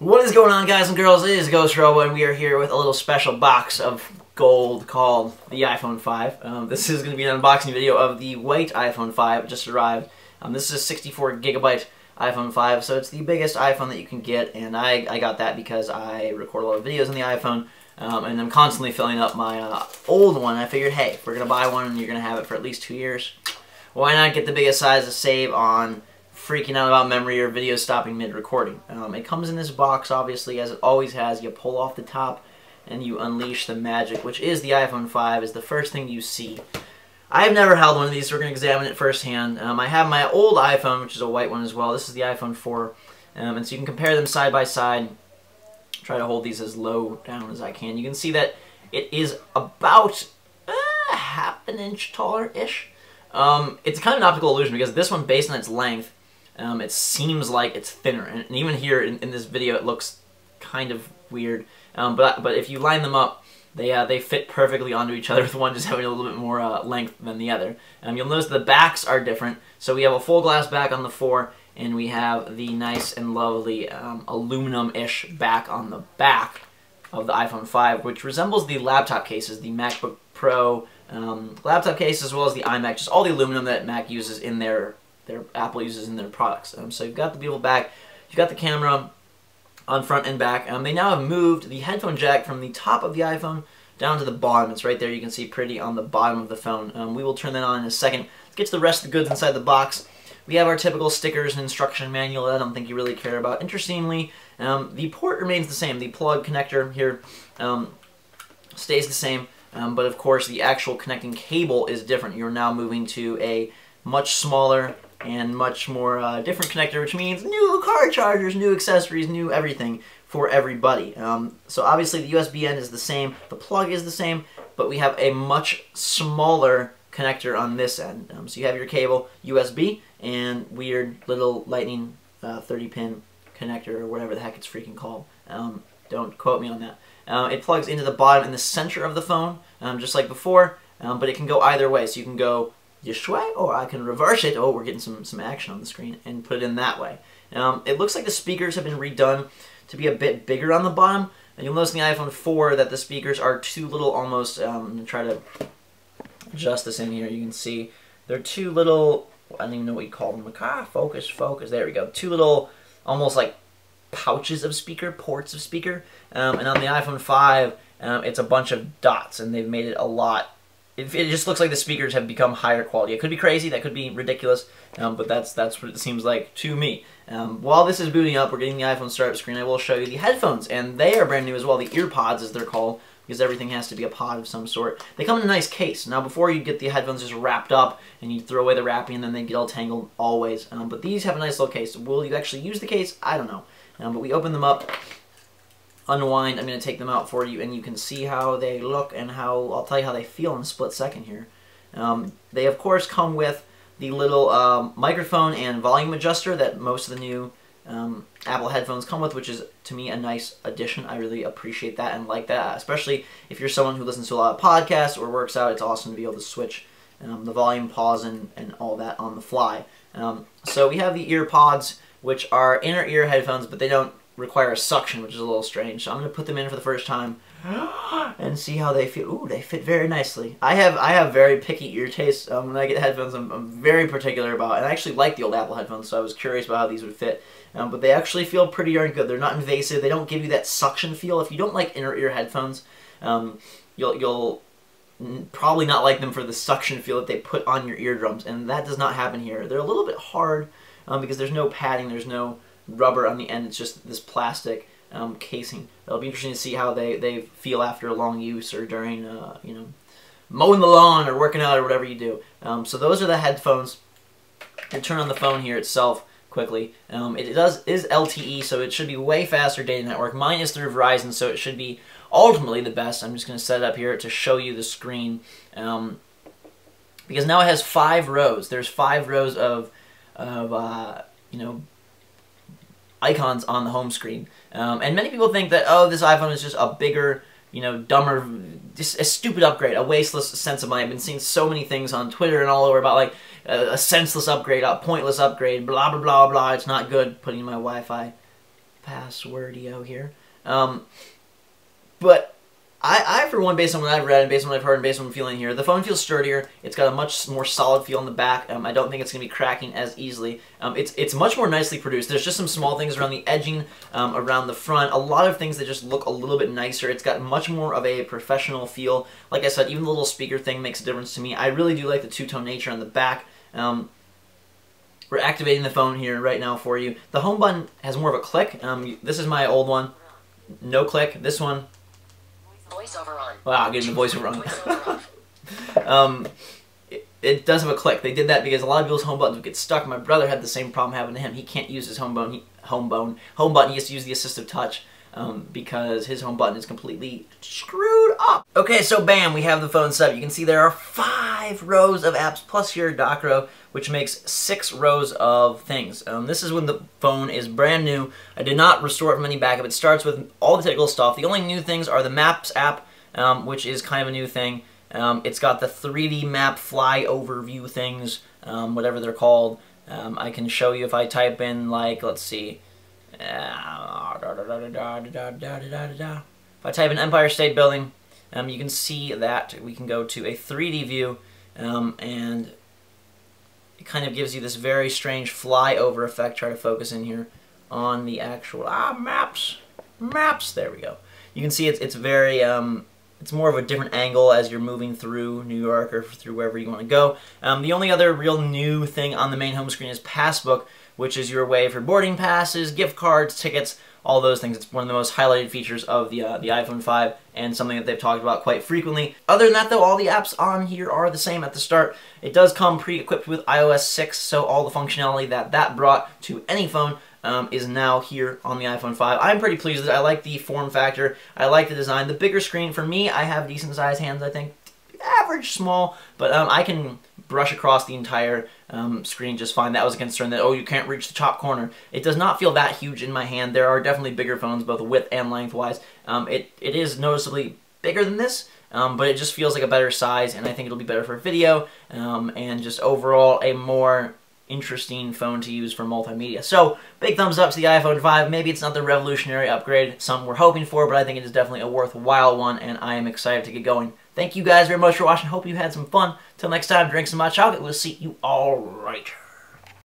What is going on, guys and girls? It is Ghost Robo, and we are here with a little special box of gold called the iPhone 5. This is going to be an unboxing video of the white iPhone 5. It just arrived. This is a 64GB iPhone 5, so it's the biggest iPhone that you can get, and I got that because I record a lot of videos on the iPhone, and I'm constantly filling up my old one. I figured, hey, if we're going to buy one and you're going to have it for at least 2 years, why not get the biggest size to save on freaking out about memory or video stopping mid-recording. It comes in this box, obviously, as it always has. You pull off the top and you unleash the magic, which is the iPhone 5, is the first thing you see. I've never held one of these, so we're going to examine it firsthand. I have my old iPhone, which is a white one as well. This is the iPhone 4, and so you can compare them side by side. Try to hold these as low down as I can. You can see that it is about half an inch taller-ish. It's kind of an optical illusion because this one, based on its length, it seems like it's thinner, and even here in this video it looks kind of weird. But if you line them up, they fit perfectly onto each other, with one just having a little bit more length than the other. You'll notice the backs are different. So we have a full glass back on the 4, and we have the nice and lovely aluminum-ish back on the back of the iPhone 5, which resembles the laptop cases, the MacBook Pro laptop case, as well as the iMac, just all the aluminum that Mac uses in their Apple uses in their products. So you've got the beautiful back, you've got the camera on front and back. They now have moved the headphone jack from the top of the iPhone down to the bottom. It's right there, you can see pretty on the bottom of the phone. We will turn that on in a second. Let's get to the rest of the goods inside the box. We have our typical stickers and instruction manual that I don't think you really care about. Interestingly, the port remains the same. The plug connector here stays the same, but of course the actual connecting cable is different. You're now moving to a much smaller and much more different connector, which means new car chargers, new accessories, new everything for everybody. So obviously the USB end is the same, the plug is the same, but we have a much smaller connector on this end. So you have your cable, USB, and weird little lightning 30-pin connector, or whatever the heck it's freaking called. Don't quote me on that. It plugs into the bottom in the center of the phone, just like before, but it can go either way. So you can go this way, or I can reverse it. Oh, we're getting some action on the screen, and put it in that way. It looks like the speakers have been redone to be a bit bigger on the bottom, and you'll notice in the iPhone 4 that the speakers are too little, almost, I'm going to try to adjust this in here. You can see they're too little, I don't even know what you call them. Focus, there we go. Two little, almost like pouches of speaker, ports of speaker, and on the iPhone 5, it's a bunch of dots, and they've made it a lot. It just looks like the speakers have become higher quality. It could be crazy, that could be ridiculous, but that's what it seems like to me. While this is booting up, we're getting the iPhone startup screen, I will show you the headphones, and they are brand new as well, the Earpods as they're called, because everything has to be a pod of some sort. They come in a nice case. Now before, you get the headphones just wrapped up, and you throw away the wrapping, and then they get all tangled always. But these have a nice little case. Will you actually use the case? I don't know. But we open them up, unwind. I'm going to take them out for you, and you can see how they look and how, I'll tell you how they feel in a split second here. They of course come with the little microphone and volume adjuster that most of the new Apple headphones come with, which is, to me, a nice addition. I really appreciate that and like that, especially if you're someone who listens to a lot of podcasts or works out. It's awesome to be able to switch the volume, pause, and all that on the fly. So we have the Earpods, which are inner ear headphones, but they don't require a suction, which is a little strange. So I'm going to put them in for the first time and see how they feel. Ooh, they fit very nicely. I have very picky ear taste. When I get headphones, I'm very particular about, and I actually like the old Apple headphones, so I was curious about how these would fit. But they actually feel pretty darn good. They're not invasive. They don't give you that suction feel. If you don't like inner ear headphones, you'll probably not like them for the suction feel that they put on your eardrums, and that does not happen here. They're a little bit hard because there's no padding, there's no rubber on the end. It's just this plastic casing. It'll be interesting to see how they feel after a long use, or during you know, mowing the lawn or working out or whatever you do. So those are the headphones. And turn on the phone here itself quickly. It is LTE, so it should be way faster data network. Mine is through Verizon, so it should be ultimately the best. I'm just going to set it up here to show you the screen, because now it has 5 rows. There's 5 rows of you know, icons on the home screen. And many people think that, oh, this iPhone is just a bigger, you know, dumber, just a stupid upgrade, a wasteless sense of money. I've been seeing so many things on Twitter and all over about, like, a senseless upgrade, a pointless upgrade, blah, blah, blah, blah, it's not good. Putting my Wi-Fi passwordio here. But I, for one, based on what I've read and based on what I've heard and based on what I'm feeling here, the phone feels sturdier. It's got a much more solid feel on the back. I don't think it's going to be cracking as easily. It's much more nicely produced. There's just some small things around the edging, around the front. A lot of things that just look a little bit nicer. It's got much more of a professional feel. Like I said, even the little speaker thing makes a difference to me. I really do like the two-tone nature on the back. We're activating the phone here right now for you. The home button has more of a click. This is my old one. No click. This one. Voiceover on. Wow, getting the voiceover on. It does have a click. They did that because a lot of people's home buttons would get stuck. My brother had the same problem happening to him. He can't use his home button. He has to use the assistive touch because his home button is completely screwed up. Okay, so bam, we have the phone set up. You can see there are 5 rows of apps plus your dock row, which makes 6 rows of things. This is when the phone is brand new. I did not restore it from any backup. It starts with all the technical stuff. The only new things are the Maps app, which is kind of a new thing. It's got the 3D map fly overview things, whatever they're called. I can show you if I type in, like, let's see. If I type in Empire State Building, you can see that we can go to a 3D view, and it kind of gives you this very strange flyover effect. Try to focus in here on the actual maps. There we go. You can see it's very it's more of a different angle as you're moving through New York or through wherever you want to go. The only other real new thing on the main home screen is Passbook, which is your way for boarding passes, gift cards, tickets, all those things. It's one of the most highlighted features of the iPhone 5 and something that they've talked about quite frequently. Other than that, though, all the apps on here are the same at the start. It does come pre-equipped with iOS 6, so all the functionality that brought to any phone is now here on the iPhone 5. I'm pretty pleased with it. I like the form factor. I like the design. The bigger screen, for me, I have decent sized hands, I think. Average small, but I can brush across the entire screen just fine. That was a concern that, oh, you can't reach the top corner. It does not feel that huge in my hand. There are definitely bigger phones, both width and lengthwise. It is noticeably bigger than this, but it just feels like a better size, and I think it'll be better for video, and just overall a more interesting phone to use for multimedia. So, big thumbs up to the iPhone 5. Maybe it's not the revolutionary upgrade some were hoping for, but I think it is definitely a worthwhile one, and I am excited to get going. Thank you guys very much for watching. Hope you had some fun. Till next time, drink some hot chocolate. We'll see you all later.